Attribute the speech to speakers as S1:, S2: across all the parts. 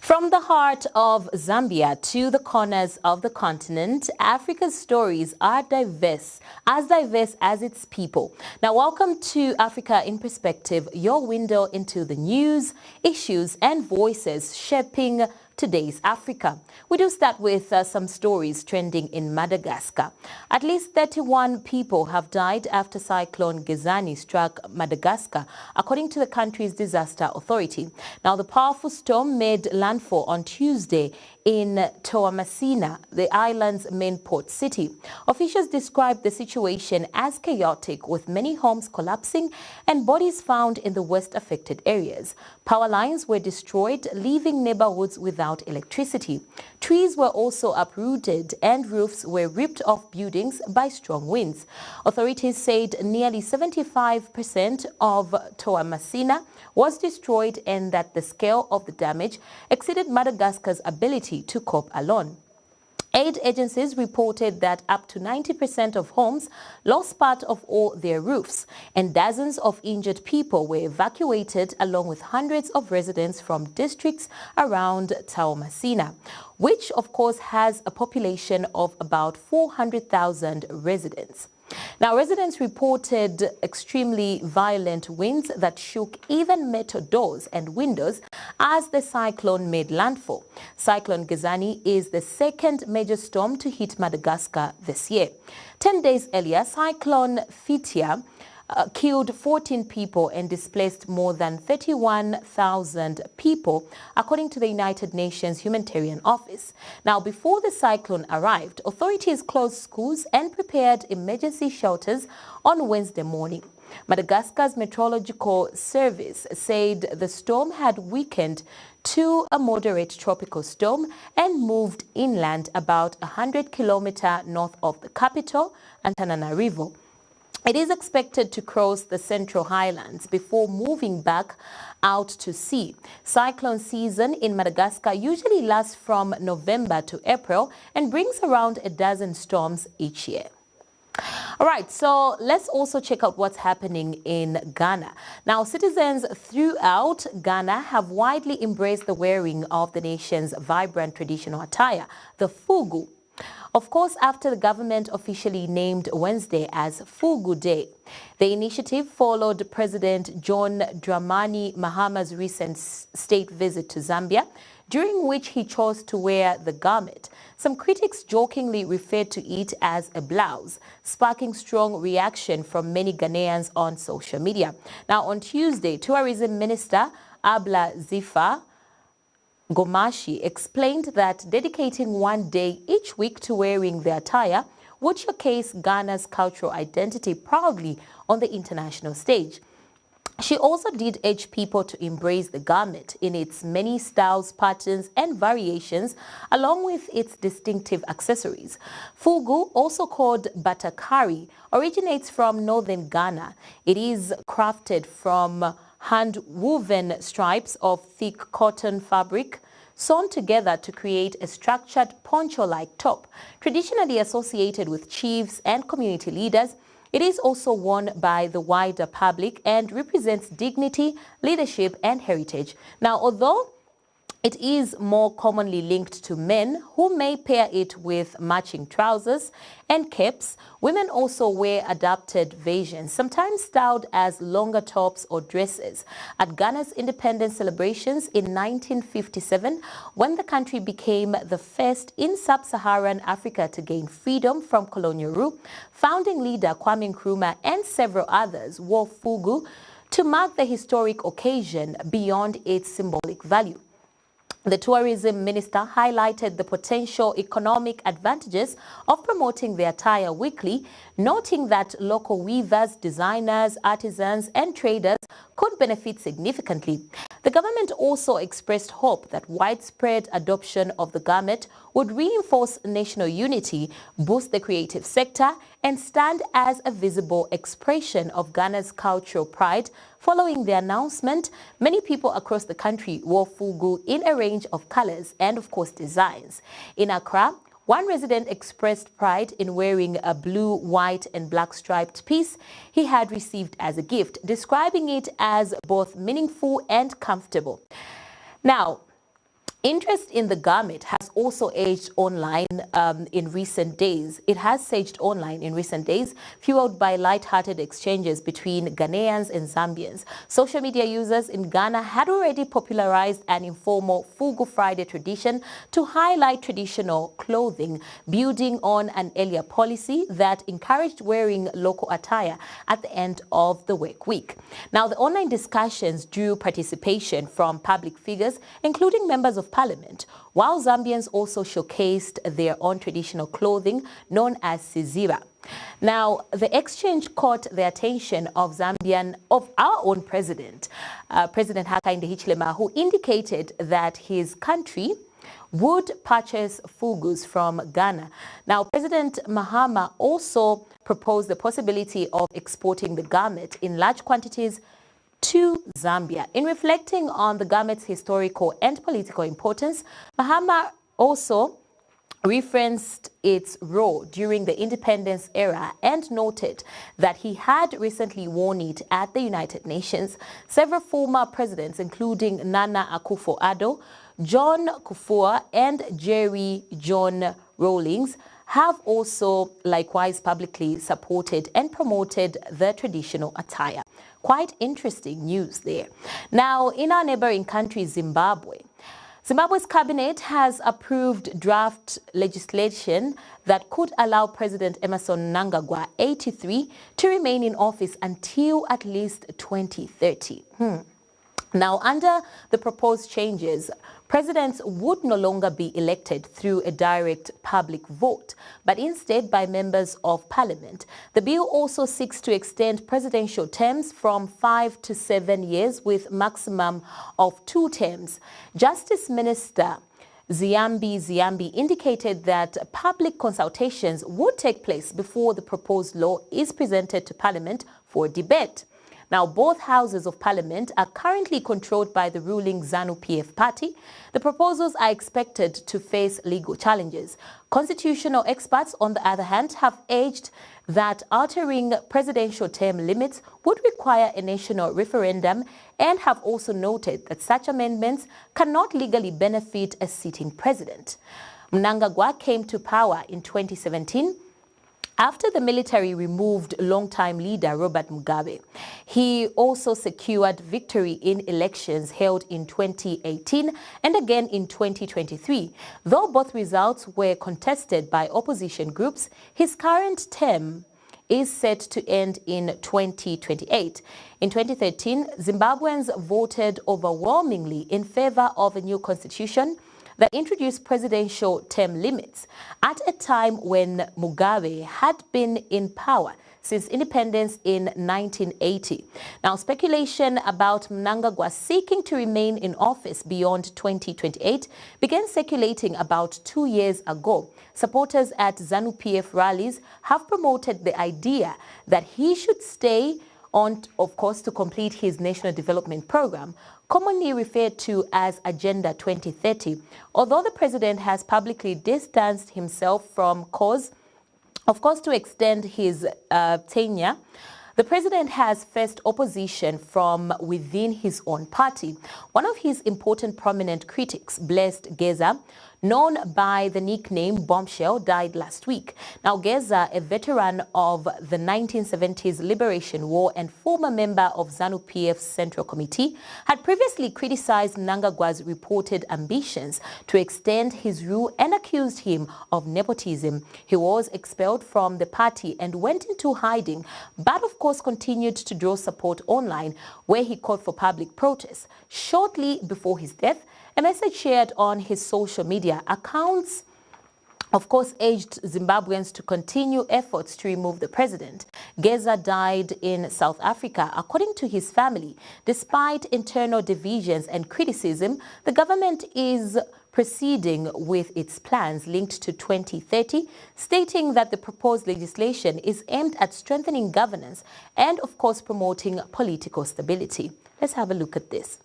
S1: From the heart of Zambia to the corners of the continent, Africa's stories are diverse as its people. Now, welcome to Africa in Perspective, your window into the news, issues and voices shaping today's Africa. We do start with some stories trending in Madagascar. At least 31 people have died after cyclone Gezani struck Madagascar, according to the country's disaster authority. Now, the powerful storm made landfall on Tuesday in Toamasina, the island's main port city. Officials described the situation as chaotic, with many homes collapsing and bodies found in the worst affected areas. Power lines were destroyed, leaving neighborhoods without electricity. Trees were also uprooted and roofs were ripped off buildings by strong winds. Authorities said nearly 75% of Toamasina was destroyed and that the scale of the damage exceeded Madagascar's ability to cope alone. Aid agencies reported that up to 90% of homes lost part of all their roofs, and dozens of injured people were evacuated, along with hundreds of residents from districts around Toamasina, which of course has a population of about 400,000 residents. Now, residents reported extremely violent winds that shook even metal doors and windows as the cyclone made landfall. Cyclone Gezani is the second major storm to hit Madagascar this year. 10 days earlier, Cyclone Fitia killed 14 people and displaced more than 31,000 people, according to the United Nations Humanitarian Office. Now, before the cyclone arrived, authorities closed schools and prepared emergency shelters on Wednesday morning. Madagascar's Meteorological Service said the storm had weakened to a moderate tropical storm and moved inland about 100 kilometers north of the capital, Antananarivo. It is expected to cross the Central Highlands before moving back out to sea. Cyclone season in Madagascar usually lasts from November to April and brings around a dozen storms each year. All right, so let's also check out what's happening in Ghana. Now, citizens throughout Ghana have widely embraced the wearing of the nation's vibrant traditional attire, the Fugu. Of course, after the government officially named Wednesday as Fugu Day. The initiative followed President John Dramani Mahama's recent state visit to Zambia, during which he chose to wear the garment. Some critics jokingly referred to it as a blouse, sparking strong reaction from many Ghanaians on social media. Now, on Tuesday, Tourism Minister Abla Zifa Gomashi explained that dedicating one day each week to wearing the attire would showcase Ghana's cultural identity proudly on the international stage. She also did urge people to embrace the garment in its many styles, patterns and variations, along with its distinctive accessories. Fugu, also called batakari, originates from northern Ghana. It is crafted from hand-woven stripes of thick cotton fabric sewn together to create a structured poncho-like top. Traditionally associated with chiefs and community leaders, it is also worn by the wider public and represents dignity, leadership and heritage. Now, although it is more commonly linked to men, who may pair it with matching trousers and capes, women also wear adapted versions, sometimes styled as longer tops or dresses. At Ghana's independence celebrations in 1957, when the country became the first in sub-Saharan Africa to gain freedom from colonial rule, founding leader Kwame Nkrumah and several others wore Fugu to mark the historic occasion beyond its symbolic value. The tourism minister highlighted the potential economic advantages of promoting the attire weekly, noting that local weavers, designers, artisans and traders could benefit significantly. The government also expressed hope that widespread adoption of the garment would reinforce national unity, boost the creative sector, and stand as a visible expression of Ghana's cultural pride. Following the announcement, many people across the country wore Fugu in a range of colors and, of course, designs. In Accra, one resident expressed pride in wearing a blue, white and black striped piece he had received as a gift, describing it as both meaningful and comfortable. Now, Interest in the garment has also aged online in recent days. It has saged online in recent days, fueled by light-hearted exchanges between Ghanaians and Zambians. Social media users in Ghana had already popularized an informal Fugu Friday tradition to highlight traditional clothing, building on an earlier policy that encouraged wearing local attire at the end of the work week. Now, the online discussions drew participation from public figures, including members of Parliament, while Zambians also showcased their own traditional clothing known as sizira. Now, the exchange caught the attention of our own president, President Hakainde Hichilema, who indicated that his country would purchase fugus from Ghana. Now, President Mahama also proposed the possibility of exporting the garment in large quantities to Zambia. In reflecting on the garment's historical and political importance, Mahama also referenced its role during the independence era and noted that he had recently worn it at the United Nations. Several former presidents, including Nana Akufo-Addo, John Kufuor, and Jerry John Rawlings, have also likewise publicly supported and promoted the traditional attire. Quite interesting news there. Now, in our neighboring country, Zimbabwe, Zimbabwe's cabinet has approved draft legislation that could allow President Emerson Mnangagwa, 83, to remain in office until at least 2030. Now, under the proposed changes, presidents would no longer be elected through a direct public vote, but instead by members of parliament. The bill also seeks to extend presidential terms from 5 to 7 years with maximum of 2 terms. Justice Minister Ziambi indicated that public consultations would take place before the proposed law is presented to Parliament for debate. Now, both houses of parliament are currently controlled by the ruling ZANU-PF party. The proposals are expected to face legal challenges. Constitutional experts, on the other hand, have urged that altering presidential term limits would require a national referendum and have also noted that such amendments cannot legally benefit a sitting president. Mnangagwa came to power in 2017 after the military removed longtime leader Robert Mugabe. He also secured victory in elections held in 2018 and again in 2023. Though both results were contested by opposition groups, his current term is set to end in 2028. In 2013, Zimbabweans voted overwhelmingly in favor of a new constitution that introduced presidential term limits at a time when Mugabe had been in power since independence in 1980. Now, speculation about Mnangagwa seeking to remain in office beyond 2028 began circulating about 2 years ago. Supporters at ZANU-PF rallies have promoted the idea that he should stay on, of course, to complete his national development program, commonly referred to as Agenda 2030. Although the president has publicly distanced himself from cause, of course, to extend his tenure, the president has faced opposition from within his own party. One of his important prominent critics, Blessed Geza, known by the nickname Bombshell, died last week. Now, Geza, a veteran of the 1970s Liberation War and former member of ZANU-PF's Central Committee, had previously criticized Mnangagwa's reported ambitions to extend his rule and accused him of nepotism. He was expelled from the party and went into hiding, but of course continued to draw support online, where he called for public protests. Shortly before his death, a message shared on his social media accounts, of course, urged Zimbabweans to continue efforts to remove the president. Geza died in South Africa, according to his family. Despite internal divisions and criticism, the government is proceeding with its plans linked to 2030, stating that the proposed legislation is aimed at strengthening governance and, of course, promoting political stability. Let's have a look at this.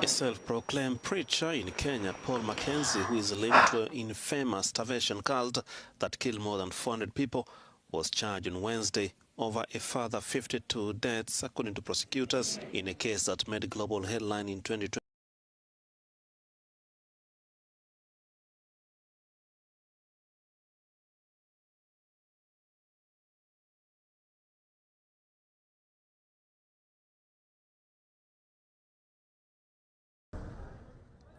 S2: A self-proclaimed preacher in Kenya, Paul Mackenzie, who is linked to an infamous starvation cult that killed more than 400 people, was charged on Wednesday over a further 52 deaths, according to prosecutors, in a case that made global headline in 2020.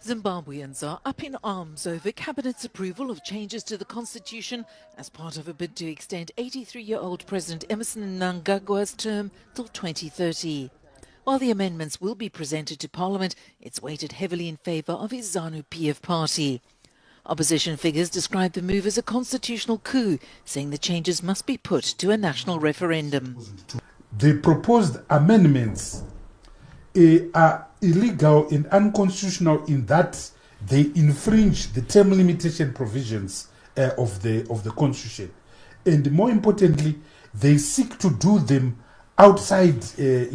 S3: Zimbabweans are up in arms over Cabinet's approval of changes to the constitution as part of a bid to extend 83-year-old President Emerson Mnangagwa's term till 2030. While the amendments will be presented to Parliament, it's weighted heavily in favour of his ZANU-PF party. Opposition figures describe the move as a constitutional coup, saying the changes must be put to a national referendum.
S4: The proposed amendments are illegal and unconstitutional in that they infringe the term limitation provisions of the constitution, and more importantly, they seek to do them outside two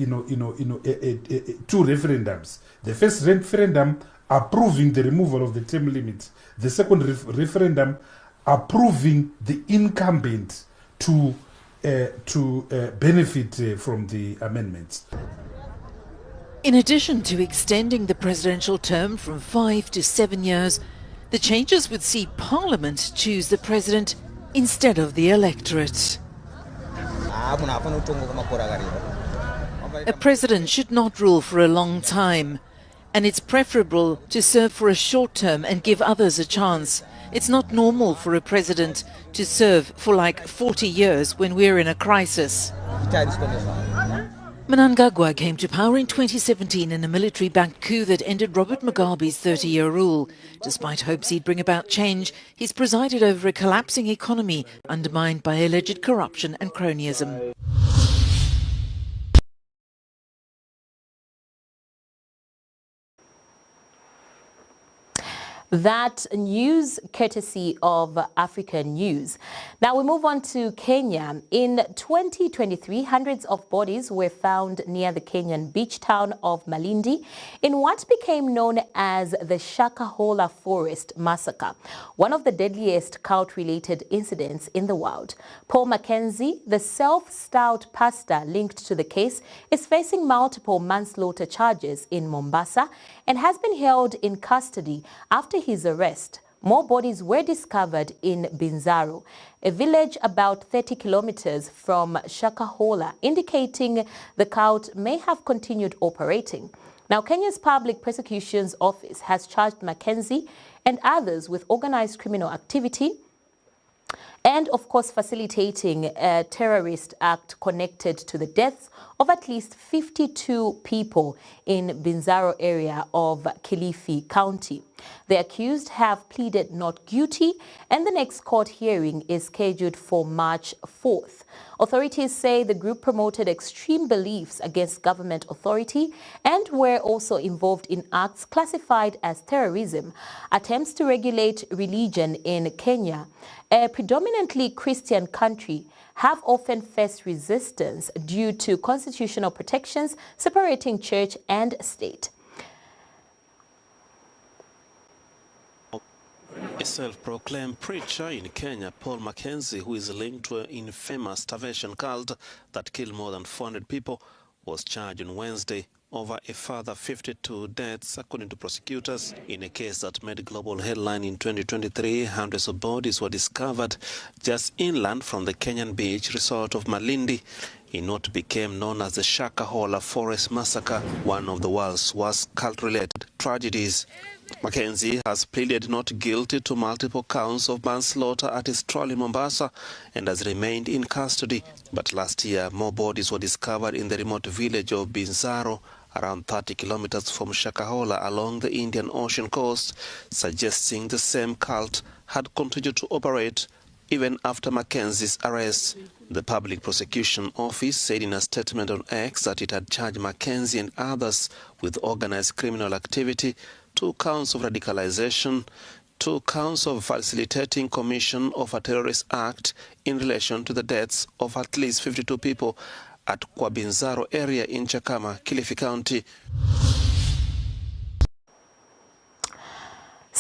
S4: referendums. The first referendum approving the removal of the term limit, the second referendum approving the incumbent to benefit from the amendments.
S3: In addition to extending the presidential term from 5 to 7 years, the changes would see Parliament choose the president instead of the electorate. A president should not rule for a long time, and it's preferable to serve for a short term and give others a chance. It's not normal for a president to serve for like 40 years when we're in a crisis. Mnangagwa came to power in 2017 in a military-backed coup that ended Robert Mugabe's 30-year rule. Despite hopes he'd bring about change, he's presided over a collapsing economy undermined by alleged corruption and cronyism.
S1: That news courtesy of Africa News. Now we move on to Kenya. In 2023, hundreds of bodies were found near the Kenyan beach town of Malindi in what became known as the Shakahola Forest Massacre, one of the deadliest cult-related incidents in the world. Paul Mackenzie, the self-styled pastor linked to the case, is facing multiple manslaughter charges in Mombasa and has been held in custody after his arrest. More bodies were discovered in Binzaro, a village about 30 kilometers from Shakahola, indicating the cult may have continued operating. Now, Kenya's Public Prosecution's Office has charged Mackenzie and others with organized criminal activity and, of course, facilitating a terrorist act connected to the deaths of at least 52 people in Binzaro area of Kilifi County. The accused have pleaded not guilty, and the next court hearing is scheduled for March 4th. Authorities say the group promoted extreme beliefs against government authority and were also involved in acts classified as terrorism. Attempts to regulate religion in Kenya, a predominantly Christian country, have often faced resistance due to constitutional protections separating church and state.
S2: A self-proclaimed preacher in Kenya, Paul Mackenzie, who is linked to an infamous starvation cult that killed more than 400 people, was charged on Wednesday over a further 52 deaths, according to prosecutors. In a case that made global headline in 2023, hundreds of bodies were discovered just inland from the Kenyan beach resort of Malindi in what became known as the Shakahola Forest Massacre, one of the world's worst cult-related tragedies. Mackenzie has pleaded not guilty to multiple counts of manslaughter at his trial in Mombasa and has remained in custody. But last year, more bodies were discovered in the remote village of Binzaro, around 30 kilometers from Shakahola along the Indian Ocean coast, suggesting the same cult had continued to operate even after Mackenzie's arrest. The Public Prosecution Office said in a statement on X that it had charged Mackenzie and others with organized criminal activity, 2 counts of radicalization, 2 counts of facilitating commission of a terrorist act in relation to the deaths of at least 52 people at Kwabinzaro area in Chakama, Kilifi County.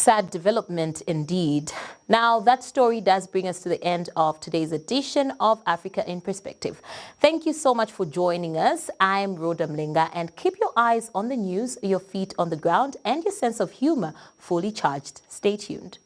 S1: Sad development indeed. Now, that story does bring us to the end of today's edition of Africa in Perspective. Thank you so much for joining us. I'm Rhoda Mlinga, and keep your eyes on the news, your feet on the ground, and your sense of humor fully charged. Stay tuned.